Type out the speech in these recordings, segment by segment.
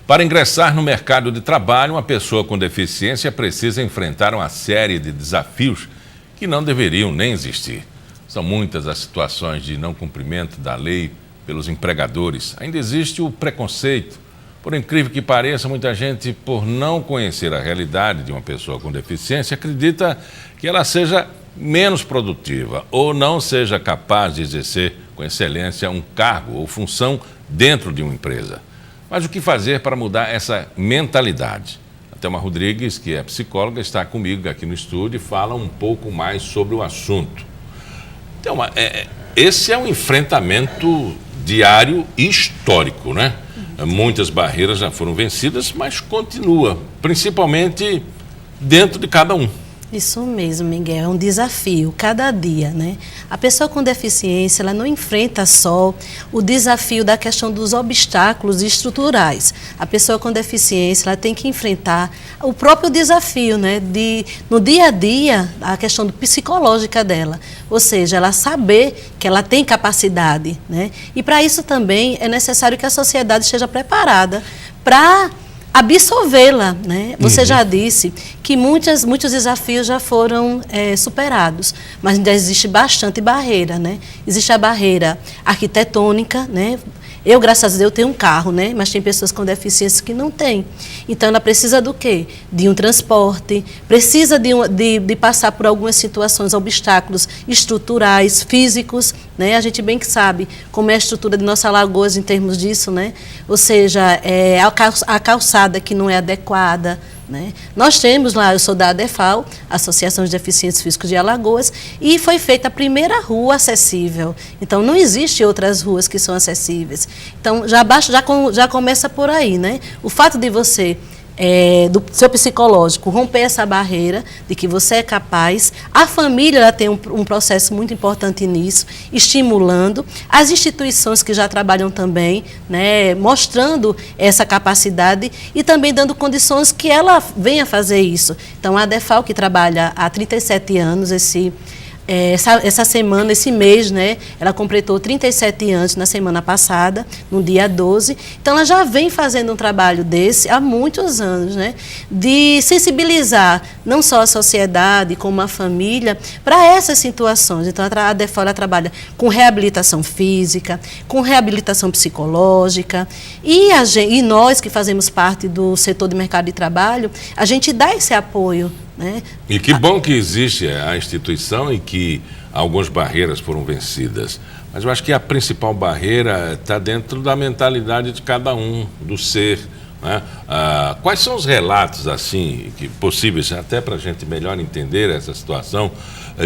Para ingressar no mercado de trabalho, uma pessoa com deficiência precisa enfrentar uma série de desafios que não deveriam nem existir. São muitas as situações de não cumprimento da lei pelos empregadores. Ainda existe o preconceito. Por incrível que pareça, muita gente, por não conhecer a realidade de uma pessoa com deficiência, acredita que ela seja menos produtiva ou não seja capaz de exercer com excelência um cargo ou função dentro de uma empresa. Mas o que fazer para mudar essa mentalidade? A Thelma Rodrigues, que é psicóloga, está comigo aqui no estúdio e fala um pouco mais sobre o assunto. Thelma, esse é um enfrentamento diário e histórico, né? Muitas barreiras já foram vencidas, mas continua, principalmente dentro de cada um. Isso mesmo, Miguel, é um desafio, cada dia, né? A pessoa com deficiência, ela não enfrenta só o desafio da questão dos obstáculos estruturais. A pessoa com deficiência, ela tem que enfrentar o próprio desafio, né? No dia a dia, a questão psicológica dela. Ou seja, ela saber que ela tem capacidade, né? E para isso também é necessário que a sociedade esteja preparada para absorvê-la, né? Você já disse que muitos desafios já foram superados, mas ainda existe bastante barreira, né? Existe a barreira arquitetônica, né? Eu, graças a Deus, tenho um carro, né? Mas tem pessoas com deficiência que não têm. Então, ela precisa do quê? De um transporte, precisa de passar por algumas situações, obstáculos estruturais, físicos, né? A gente bem que sabe como é a estrutura de nossa Alagoas em termos disso, né? Ou seja, a calçada que não é adequada, né? Nós temos lá, eu sou da ADEFAL, Associação de Deficientes Físicos de Alagoas, e foi feita a primeira rua acessível. Então, não existe outras ruas que são acessíveis. Então, já começa por aí, né? O fato de você, do seu psicológico, romper essa barreira de que você é capaz. A família ela tem um processo muito importante nisso, estimulando. As instituições que já trabalham também, né, mostrando essa capacidade e também dando condições que ela venha fazer isso. Então, a ADEFAL, que trabalha há 37 anos, essa semana, esse mês, né, ela completou 37 anos na semana passada, no dia 12. Então, ela já vem fazendo um trabalho desse há muitos anos, né, de sensibilizar não só a sociedade, como a família, para essas situações. Então, a ADEFAL ela trabalha com reabilitação física, com reabilitação psicológica, e nós que fazemos parte do setor de mercado de trabalho, a gente dá esse apoio, né? E que bom que existe a instituição e que algumas barreiras foram vencidas. Mas eu acho que a principal barreira está dentro da mentalidade de cada um, do ser, né? Quais são os relatos assim possíveis, até para a gente melhor entender essa situação,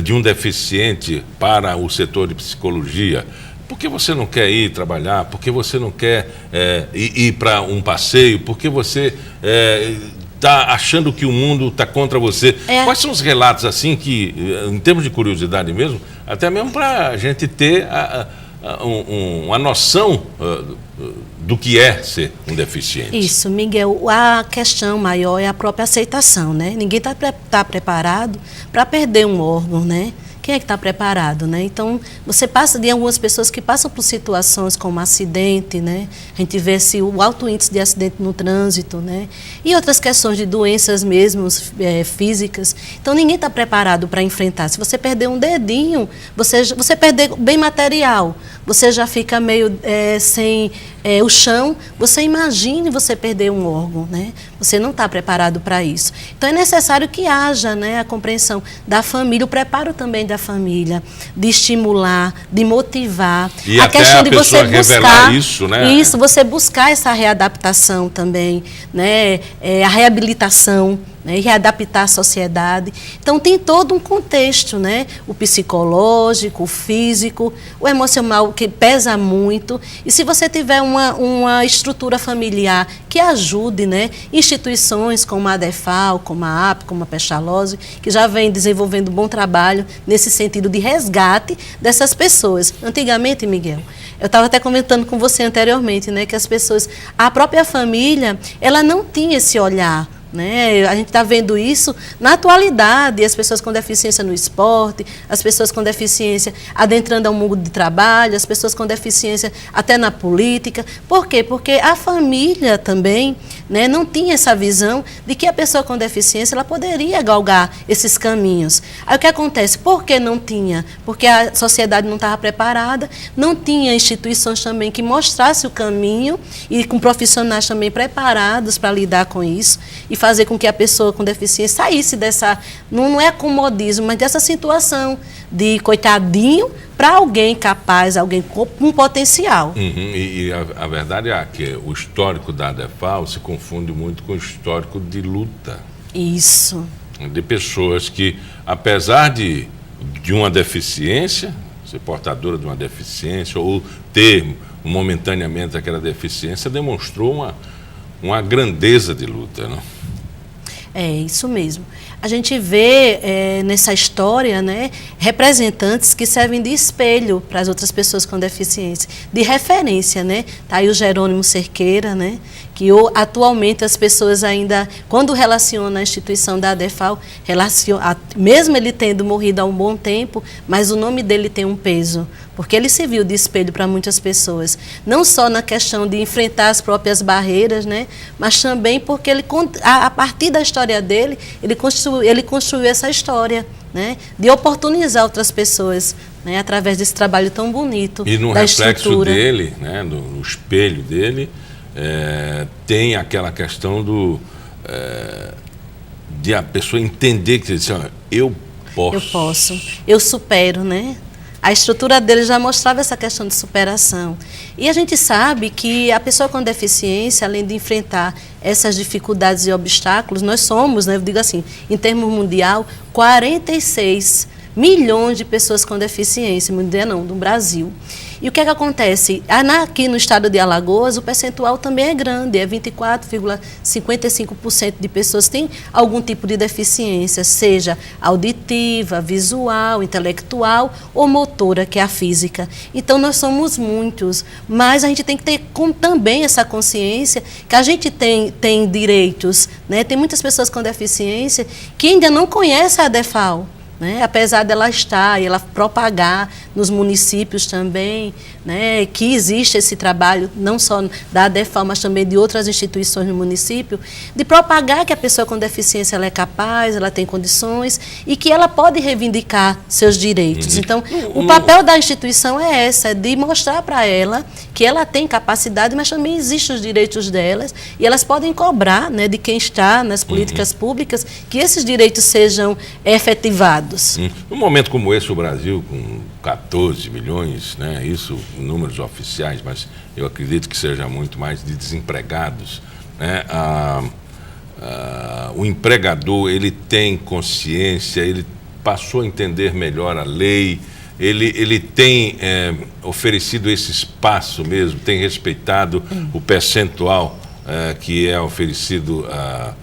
de um deficiente para o setor de psicologia? Por que você não quer ir trabalhar? Por que você não quer ir para um passeio? Por que você está achando que o mundo está contra você? Quais são os relatos assim que, em termos de curiosidade mesmo, até mesmo para a gente ter uma noção do que é ser um deficiente? Isso, Miguel, a questão maior é a própria aceitação, né? Ninguém está preparado para perder um órgão, né? Quem é que está preparado, né? Então, você passa de algumas pessoas que passam por situações como acidente, né? A gente vê o alto índice de acidente no trânsito, né? E outras questões de doenças mesmo, físicas. Então, ninguém está preparado para enfrentar. Se você perder um dedinho, você perder bem material, você já fica meio sem o chão. Você imagine você perder um órgão, né? Você não está preparado para isso. Então, é necessário que haja, né, a compreensão da família, o preparo também da família, de estimular, de motivar. E a questão de você buscar isso, né? Isso, você buscar essa readaptação também, né? A reabilitação, né? E readaptar a sociedade. Então, tem todo um contexto, né? O psicológico, o físico, o emocional, que pesa muito. E se você tiver uma estrutura familiar que ajude, né? Instituições como a ADEFAL, como a AP, como a Pestalozzi, que já vem desenvolvendo um bom trabalho nesse sentido de resgate dessas pessoas. Antigamente, Miguel, eu estava até comentando com você anteriormente, né? Que as pessoas, a própria família, ela não tinha esse olhar né? A gente está vendo isso na atualidade, as pessoas com deficiência no esporte, as pessoas com deficiência adentrando ao mundo de trabalho, as pessoas com deficiência até na política. Por quê? Porque a família também, né, não tinha essa visão de que a pessoa com deficiência ela poderia galgar esses caminhos. Aí o que acontece? Por que não tinha? Porque a sociedade não estava preparada, não tinha instituições também que mostrassem o caminho e com profissionais também preparados para lidar com isso e fazer com que a pessoa com deficiência saísse dessa, não é acomodismo, mas dessa situação de coitadinho para alguém capaz, alguém com potencial. E a verdade é que o histórico da ADEFAL se confunde muito com o histórico de luta. Isso. De pessoas que, apesar de uma deficiência, ser portadora de uma deficiência ou ter momentaneamente aquela deficiência, demonstrou uma grandeza de luta, não? É, isso mesmo. A gente vê nessa história, né, representantes que servem de espelho para as outras pessoas com deficiência, de referência, né? Tá aí o Jerônimo Cerqueira, né, que atualmente as pessoas ainda, quando relacionam a instituição da ADEFAL, mesmo ele tendo morrido há um bom tempo, mas o nome dele tem um peso, porque ele serviu de espelho para muitas pessoas, não só na questão de enfrentar as próprias barreiras, né, mas também porque ele, a partir da história dele, ele construiu essa história, né, de oportunizar outras pessoas, né, através desse trabalho tão bonito. E no reflexo dele, né, no espelho dele, tem aquela questão de a pessoa entender que diz, eu posso. Eu supero, né? A estrutura dele já mostrava essa questão de superação. E a gente sabe que a pessoa com deficiência, além de enfrentar essas dificuldades e obstáculos, nós somos, né, eu digo assim, em termos mundial, 46 milhões de pessoas com deficiência, mundial não, no Brasil. E o que é que acontece? Aqui no estado de Alagoas, o percentual também é grande, é 24,55% de pessoas que têm algum tipo de deficiência, seja auditiva, visual, intelectual ou motora, que é a física. Então, nós somos muitos, mas a gente tem que ter também essa consciência que a gente tem direitos, né? Tem muitas pessoas com deficiência que ainda não conhecem a ADEFAL. Né? Apesar dela estar e ela propagar nos municípios também, né, que existe esse trabalho, não só da ADEFAL, mas também de outras instituições no município, de propagar que a pessoa com deficiência ela é capaz, ela tem condições e que ela pode reivindicar seus direitos. Então, o papel da instituição é esse, é de mostrar para ela que ela tem capacidade, mas também existem os direitos delas e elas podem cobrar, né, de quem está nas políticas públicas que esses direitos sejam efetivados. Num momento como esse, o Brasil, com 14 milhões, né, isso em números oficiais, mas eu acredito que seja muito mais de desempregados, né, o empregador, ele tem consciência, ele passou a entender melhor a lei, ele tem oferecido esse espaço mesmo, tem respeitado o percentual que é oferecido a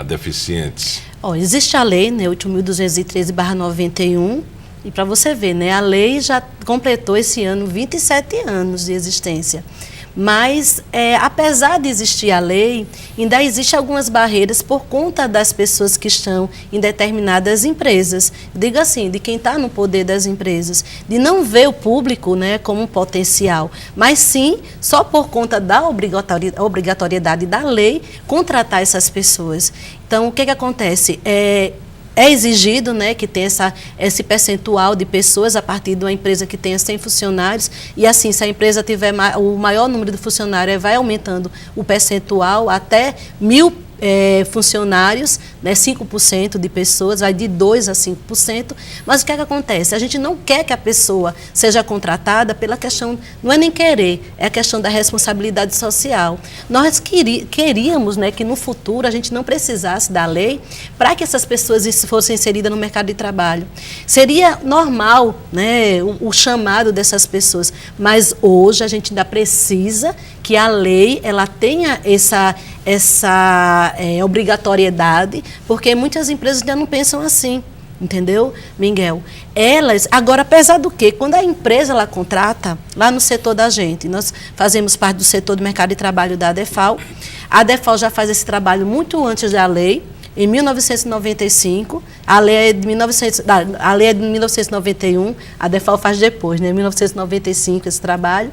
deficientes. Existe a lei, né, 8.213/91, e para você ver, né, a lei já completou esse ano 27 anos de existência. Mas, apesar de existir a lei, ainda existem algumas barreiras por conta das pessoas que estão em determinadas empresas. Digo assim, de quem está no poder das empresas, de não ver o público, né, como um potencial, mas sim, só por conta da obrigatoriedade da lei, contratar essas pessoas. Então, o que acontece? É exigido, né, que tenha esse percentual de pessoas a partir de uma empresa que tenha 100 funcionários e assim, se a empresa tiver o maior número de funcionários, vai aumentando o percentual até 1.000 funcionários, né, 5% de pessoas, vai de 2% a 5%, mas o que é que acontece? A gente não quer que a pessoa seja contratada pela questão, não é nem querer, é a questão da responsabilidade social. Nós queríamos, né, que no futuro a gente não precisasse da lei para que essas pessoas fossem inseridas no mercado de trabalho. Seria normal, né, o chamado dessas pessoas, mas hoje a gente ainda precisa que a lei ela tenha essa obrigatoriedade, porque muitas empresas ainda não pensam assim. entendeu, Miguel? Elas, agora, apesar do que, quando a empresa ela contrata, lá no setor da gente, nós fazemos parte do setor do mercado de trabalho da ADEFAL, a ADEFAL já faz esse trabalho muito antes da lei, em 1995, a lei é de 1991, a ADEFAL faz depois, né, em 1995 esse trabalho.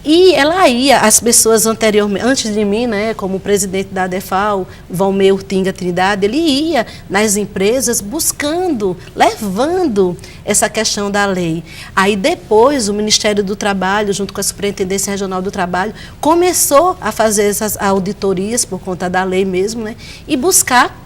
E ela ia, as pessoas anteriormente, antes de mim, né, como presidente da ADEFAL, Valmir Urtinga Trindade, ele ia nas empresas buscando, levando essa questão da lei. Aí depois o Ministério do Trabalho, junto com a Superintendência Regional do Trabalho, começou a fazer essas auditorias por conta da lei mesmo, né, e buscar,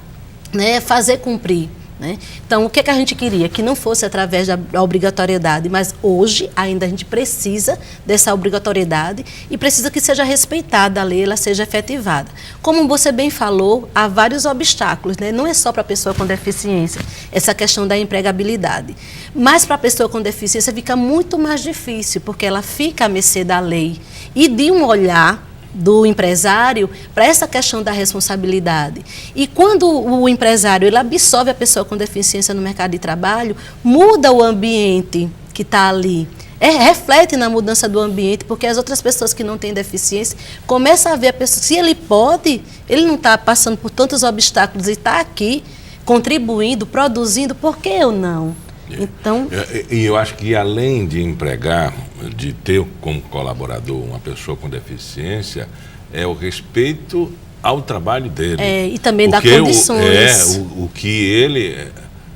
né, fazer cumprir. Né? Então, o que a gente queria? Que não fosse através da obrigatoriedade, mas hoje ainda a gente precisa dessa obrigatoriedade e precisa que seja respeitada a lei, ela seja efetivada. Como você bem falou, há vários obstáculos, né? Não é só para a pessoa com deficiência, essa questão da empregabilidade. Mas para a pessoa com deficiência fica muito mais difícil, porque ela fica à mercê da lei e de um olhar do empresário para essa questão da responsabilidade. E quando o empresário ele absorve a pessoa com deficiência no mercado de trabalho, muda o ambiente que está ali. Reflete na mudança do ambiente, porque as outras pessoas que não têm deficiência começam a ver a pessoa, se ele pode, ele não está passando por tantos obstáculos e está aqui contribuindo, produzindo, por que eu não? Então, e eu acho que além de empregar, de ter como colaborador uma pessoa com deficiência, é o respeito ao trabalho dele. E também dar condições. O que ele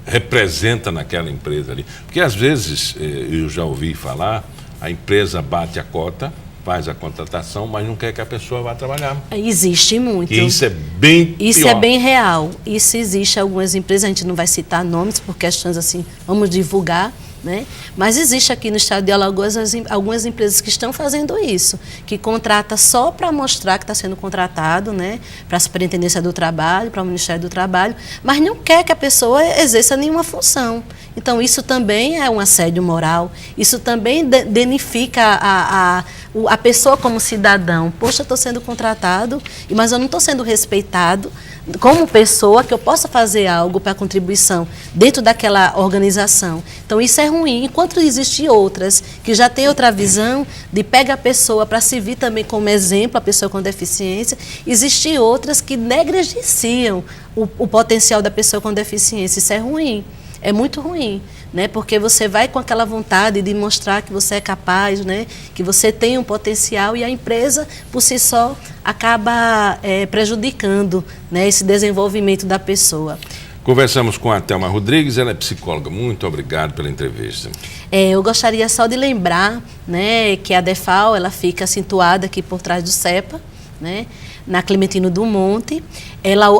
representa naquela empresa ali. Porque às vezes, eu já ouvi falar, a empresa bate a cota, faz a contratação, mas não quer que a pessoa vá trabalhar. Existe muito. E isso é bem pior. Isso é bem real. Isso existe em algumas empresas, a gente não vai citar nomes por questões assim, vamos divulgar, né? Mas existe aqui no estado de Alagoas algumas empresas que estão fazendo isso, que contrata só para mostrar que está sendo contratado, né? Para a Superintendência do Trabalho, para o Ministério do Trabalho, mas não quer que a pessoa exerça nenhuma função. Então, isso também é um assédio moral, isso também danifica a pessoa como cidadão. Poxa, eu estou sendo contratado, mas eu não estou sendo respeitado como pessoa, que eu possa fazer algo para contribuição dentro daquela organização. Então, isso é ruim. Enquanto existem outras que já têm outra visão de pega a pessoa para servir também como exemplo, a pessoa com deficiência, existem outras que negligenciam o potencial da pessoa com deficiência. Isso é ruim. É muito ruim, né? Porque você vai com aquela vontade de mostrar que você é capaz, né? Que você tem um potencial e a empresa, por si só, acaba prejudicando, né? Esse desenvolvimento da pessoa. Conversamos com a Thelma Rodrigues, ela é psicóloga. Muito obrigado pela entrevista. Eu gostaria só de lembrar, né, que a ADEFAL ela fica situada aqui por trás do CEPA, né? Na Clementino do Monte.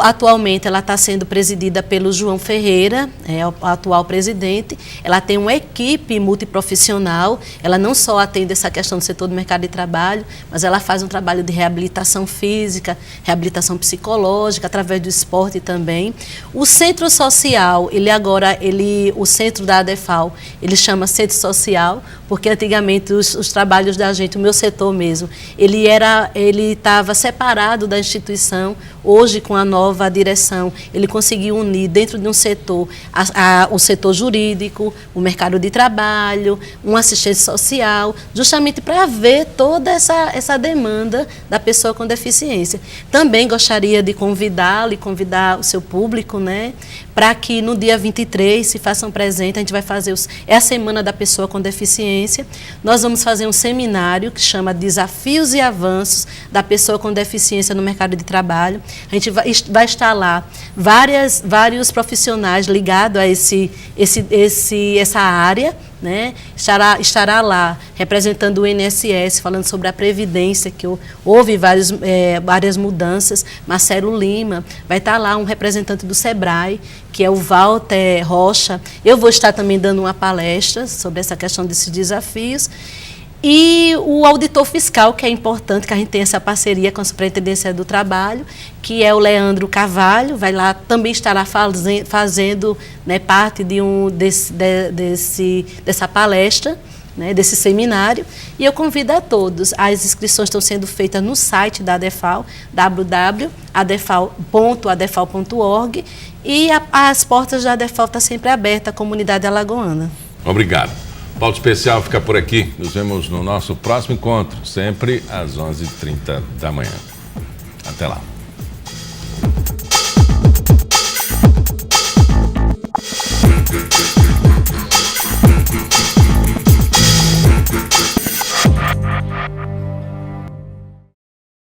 Atualmente ela está sendo presidida pelo João Ferreira, o atual presidente. Ela tem uma equipe multiprofissional, ela não só atende essa questão do setor do mercado de trabalho, mas ela faz um trabalho de reabilitação física, psicológica, através do esporte também. O centro social, o centro da ADEFAL, ele chama Centro Social, porque antigamente os trabalhos da gente, o meu setor mesmo, ele estava separado da instituição. Hoje, com a nova direção, ele conseguiu unir dentro de um setor o setor jurídico, o mercado de trabalho, uma assistência social, justamente para ver toda essa demanda da pessoa com deficiência. Também gostaria de convidá-lo e convidar o seu público, né, para que no dia 23 se façam presente. A gente vai fazer a Semana da Pessoa com Deficiência. Nós vamos fazer um seminário que chama Desafios e Avanços da Pessoa com Deficiência no Mercado de Trabalho. A gente vai estar lá vários profissionais ligados a essa área, né? Estará lá representando o INSS, falando sobre a Previdência, que houve várias mudanças. Marcelo Lima, vai estar lá um representante do SEBRAE, que é o Walter Rocha. Eu vou estar também dando uma palestra sobre essa questão desses desafios. E o auditor fiscal, que é importante, que a gente tem essa parceria com a Superintendência do Trabalho, que é o Leandro Carvalho, vai lá, também estará fazendo, né, parte dessa palestra, né, desse seminário, e eu convido a todos. As inscrições estão sendo feitas no site da ADEFAL, www.adefal.org, e as portas da ADEFAL estão sempre abertas à comunidade alagoana. Obrigado. Pauta Especial fica por aqui. Nos vemos no nosso próximo encontro, sempre às 11h30 da manhã. Até lá.